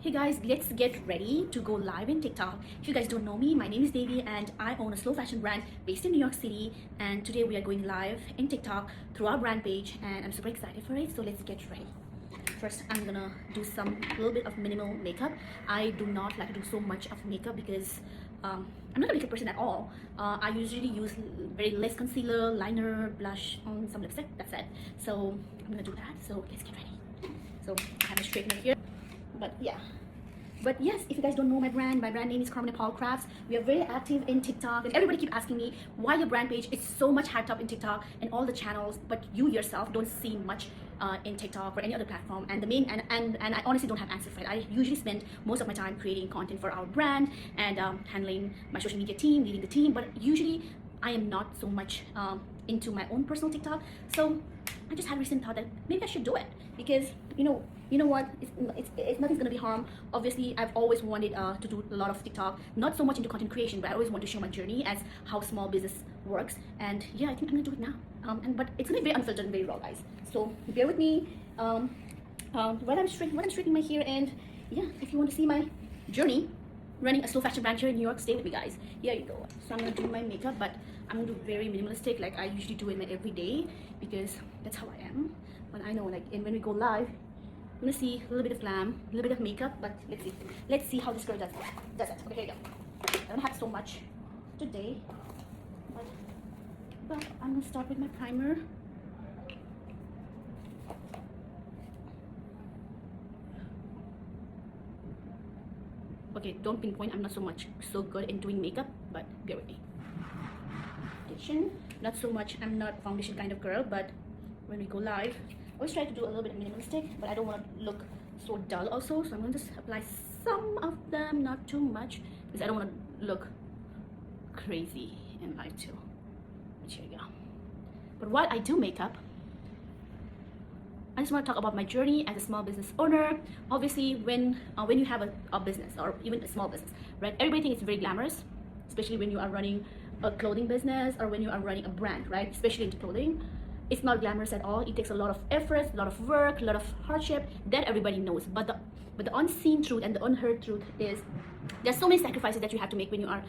Hey guys, let's get ready to go live in TikTok. If you guys don't know me, my name is Devi and I own a slow fashion brand based in New York City, and today we are going live in TikTok through our brand page and I'm super excited for it, so let's get ready. First, I'm gonna do some little bit of minimal makeup. I do not like to do so much of makeup because I'm not a makeup person at all. I usually use very less concealer, liner, blush, on some lipstick, that's it. So I'm gonna do that, so let's get ready. So I have a straightener here, but yeah. But yes, if you guys don't know my brand name is Karma Nepal Crafts. We are very active in TikTok and everybody keep asking me why your brand page is so much hyped up in TikTok and all the channels, but you yourself don't see much in TikTok or any other platform. And the main and I honestly don't have answer for it. I usually spend most of my time creating content for our brand and handling my social media team, leading the team, but usually I am not so much into my own personal TikTok. So I just had a recent thought that maybe I should do it because you know what, it's nothing's gonna be harm. Obviously I've always wanted to do a lot of TikTok, not so much into content creation, but I always want to show my journey as how small business works. And yeah, I think I'm gonna do it now. But it's gonna be very unfiltered and very raw, guys, so bear with me when I'm straightening my hair. And yeah, if you want to see my journey running a slow fashion brand here in New York, stay with me, guys. Here you go. So I'm gonna do my makeup, but I'm gonna do very minimalistic, like I usually do in my everyday, because that's how I am. But I know, like, and when we go live, I'm gonna see a little bit of glam, a little bit of makeup. But let's see how this girl does it. Okay, here you go. I don't have so much today, but I'm gonna start with my primer. Okay, don't pinpoint, I'm not so good in doing makeup, but bear with me. Foundation, not so much, I'm not a foundation kind of girl, but when we go live, I always try to do a little bit minimalistic, but I don't want to look so dull also, so I'm going to just apply some of them, not too much, because I don't want to look crazy in life too. But here you go. But while I do makeup, I just want to talk about my journey as a small business owner. Obviously, when you have a business or even a small business, right? Everybody thinks it's very glamorous, especially when you are running a clothing business or when you are running a brand, right? Especially into clothing. It's not glamorous at all. It takes a lot of effort, a lot of work, a lot of hardship that everybody knows. But the unseen truth and the unheard truth is there's so many sacrifices that you have to make when you are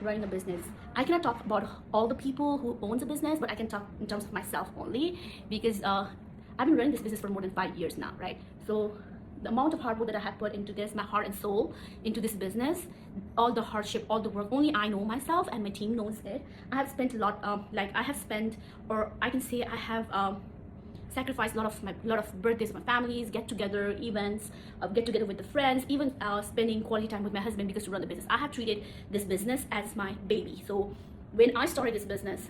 running a business. I cannot talk about all the people who owns a business, but I can talk in terms of myself only, because I've been running this business for more than 5 years now, right? So the amount of hard work that I have put into this, my heart and soul into this business, all the hardship, all the work, only I know myself and my team knows it. I have spent a lot, or I can say I have sacrificed a lot of birthdays with my families, get together events, get together with the friends, even spending quality time with my husband, because to run the business, I have treated this business as my baby. So when I started this business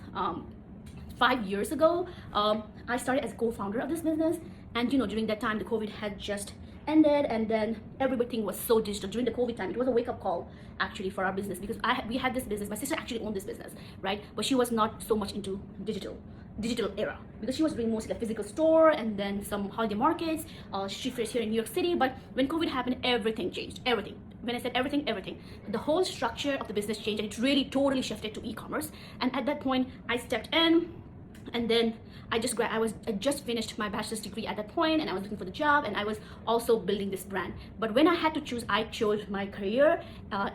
5 years ago, I started as a co-founder of this business, and during that time the COVID had just ended, and then everything was so digital. During the COVID time, it was a wake-up call actually for our business, because we had this business. My sister actually owned this business, right? But she was not so much into digital era, because she was doing mostly a physical store and then some holiday markets. She first here in New York City, but when COVID happened, everything changed. Everything. When I said everything, the whole structure of the business changed, and it really totally shifted to e-commerce. And at that point, I stepped in. And then I just finished my bachelor's degree at that point, and I was looking for the job, and I was also building this brand. But when I had to choose, I chose my career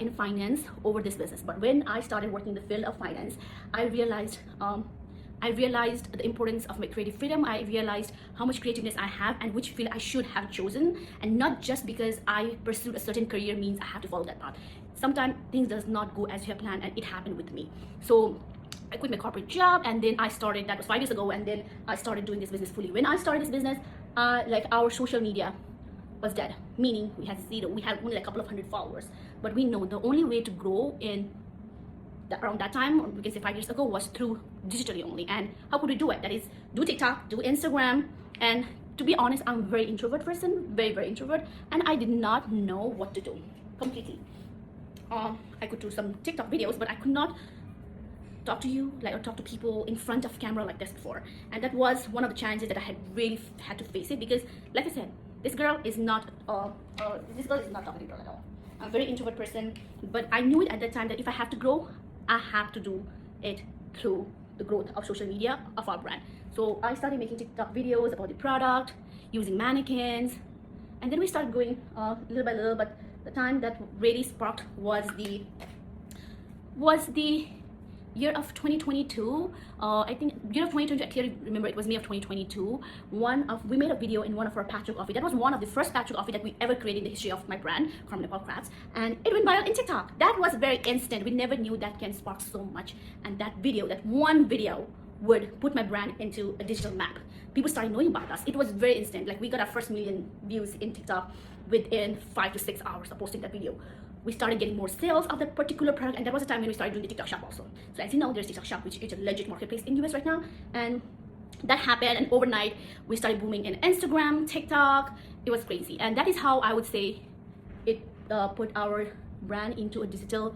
in finance over this business. But when I started working in the field of finance, I realized the importance of my creative freedom. I realized how much creativeness I have and which field I should have chosen, and not just because I pursued a certain career means I have to follow that path. Sometimes things does not go as you have planned, and it happened with me. So I quit my corporate job, and then I started, that was 5 years ago, and then I started doing this business fully. When I started this business, like, our social media was dead, meaning we had zero. We had only like a couple of hundred followers. But we know the only way to grow around that time, or we can say 5 years ago, was through digitally only. And how could we do it? That is, do TikTok, do Instagram. And to be honest, I'm a very introvert person, very, very introvert, and I did not know what to do completely. I could do some TikTok videos, but I could not talk to you or talk to people in front of camera like this before. And that was one of the challenges that I had really had to face it, because like I said, this girl is not talking girl at all. I'm a very introvert person, but I knew it at that time that if I have to grow, I have to do it through the growth of social media of our brand. So I started making TikTok videos about the product, using mannequins, And then we started going little by little, but the time that really sparked was the year of 2022. I think year of 2022, I clearly remember it was May of 2022. We made a video in one of our patch of coffee. That was one of the first patch of coffee that we ever created in the history of my brand, Karma Nepal Crafts, and it went viral in TikTok. That was very instant. We never knew that can spark so much, and that one video would put my brand into a digital map. People started knowing about us. It was very instant. Like, we got our first million views in TikTok within 5 to 6 hours of posting that video. We started getting more sales of that particular product, and that was the time when we started doing the TikTok shop also. So as you know, there's TikTok shop, which is a legit marketplace in US right now, and that happened, and overnight we started booming in Instagram, TikTok. It was crazy, and that is how I would say it put our brand into a digital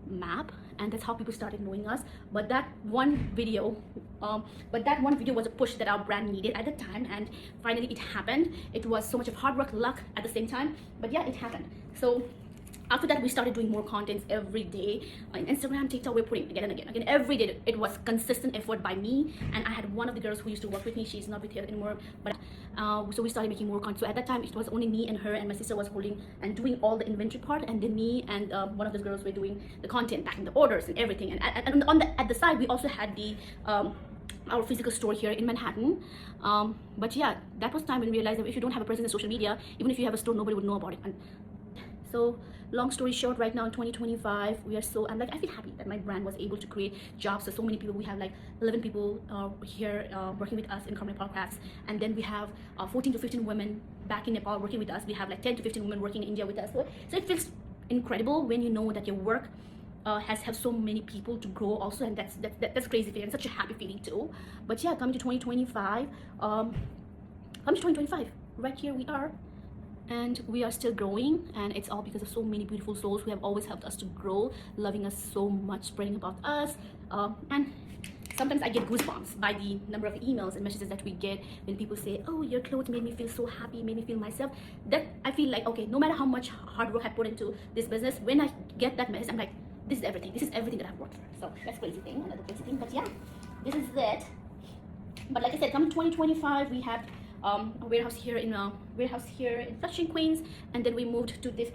map, and that's how people started knowing us. But that one video was a push that our brand needed at the time, and finally it happened. It was so much of hard work, luck at the same time, but yeah, it happened. So after that, we started doing more contents every day on Instagram, TikTok. We're putting again and again every day. It was consistent effort by me, and I had one of the girls who used to work with me. She's not with here anymore, but so we started making more content. So at that time, it was only me and her, and my sister was holding and doing all the inventory part, and then me and one of the girls were doing the content, packing the orders and everything. And at the side, we also had the our physical store here in Manhattan. But yeah, that was time when we realized that if you don't have a presence in social media, even if you have a store, nobody would know about it. And so long story short, right now in 2025, I feel happy that my brand was able to create jobs for so many people. We have like 11 people here working with us in Karma Nepal Crafts, and then we have 14 to 15 women back in Nepal working with us. We have like 10 to 15 women working in India with us. So it feels incredible when you know that your work has helped so many people to grow also, and that's crazy feeling, such a happy feeling too. But yeah, coming to 2025, right here we are, and we are still growing, and it's all because of so many beautiful souls who have always helped us to grow, loving us so much, spreading about us. And sometimes I get goosebumps by the number of emails and messages that we get when people say, oh, your clothes made me feel so happy, made me feel myself. That I feel like, okay, no matter how much hard work I put into this business, when I get that message, I'm like, this is everything that I've worked for. So that's crazy thing, another crazy thing. But yeah, this is it. But like I said, coming 2025, we have a warehouse here in Flushing, Queens, and then we moved to this.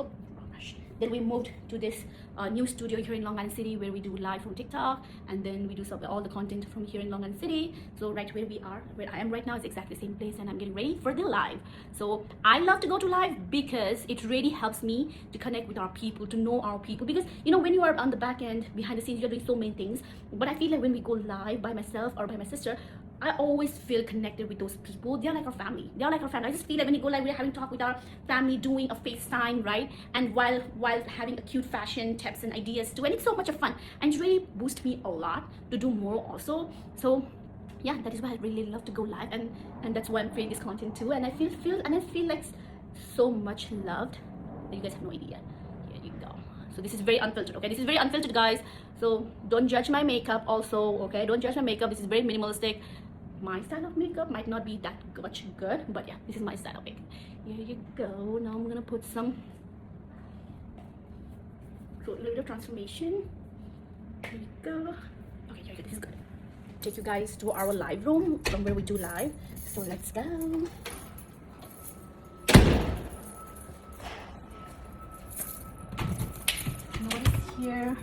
Then we moved to this new studio here in Long Island City, where we do live from TikTok, and then we do all the content from here in Long Island City. So right where I am right now is exactly the same place, and I'm getting ready for the live. So I love to go to live because it really helps me to connect with our people, to know our people. Because you know, when you are on the back end, behind the scenes, you're doing so many things. But I feel like when we go live by myself or by my sister, I always feel connected with those people. They're like our family. I just feel like when you go live, we're having talk with our family, doing a FaceTime, right? And while having a cute fashion tips and ideas too. And it's so much of fun. And it really boosts me a lot to do more also. So yeah, that is why I really love to go live, and that's why I'm creating this content too. And I feel like so much loved that you guys have no idea. Here you go. So this is very unfiltered, okay? This is very unfiltered, guys. So don't judge my makeup also, okay? Don't judge my makeup. This is very minimalistic. My style of makeup might not be that much good, but yeah, this is my style of makeup. Here you go. Now I'm gonna put some a little bit of transformation. Here you go. Okay, here you go. This is good. Take you guys to our live room from where we do live. So let's go. Notice here.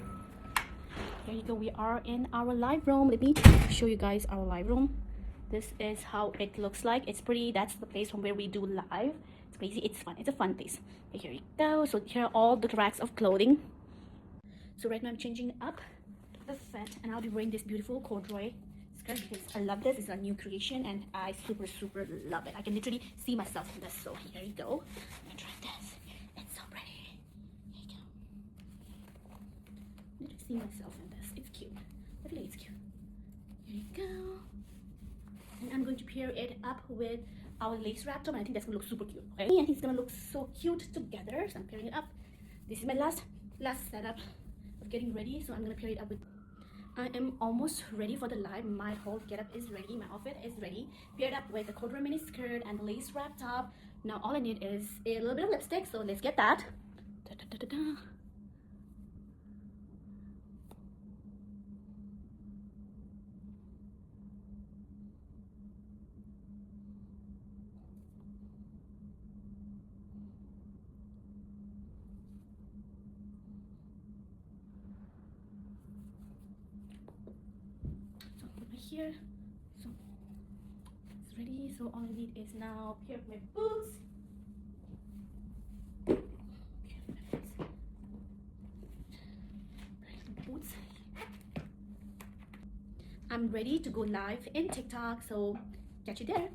There you go. We are in our live room. Let me show you guys our live room. This is how it looks like. It's pretty. That's the place from where we do live. It's crazy. It's fun. It's a fun place. Okay, here you go. So here are all the racks of clothing. So right now I'm changing up the fit, and I'll be wearing this beautiful corduroy skirt because I love this. It's a new creation, and I super love it. I can literally see myself in this. So here you go. I'm gonna try this. It's so pretty. Here you go. Literally see myself in this. It's cute. I feel like it's cute. Here you go. And I'm going to pair it up with our lace wrap top, and I think that's gonna look super cute. Okay, and it's gonna look so cute together. So I'm pairing it up. This is my last setup of getting ready. So I'm gonna pair it up with. I am almost ready for the live. My whole getup is ready. My outfit is ready. Paired up with the corduroy mini skirt and the lace wrap top. Now all I need is a little bit of lipstick. So let's get that. Da, da, da, da, da. here. So it's ready. So all I need is now pair of my boots. Boots. I'm ready to go live in TikTok, so catch you there.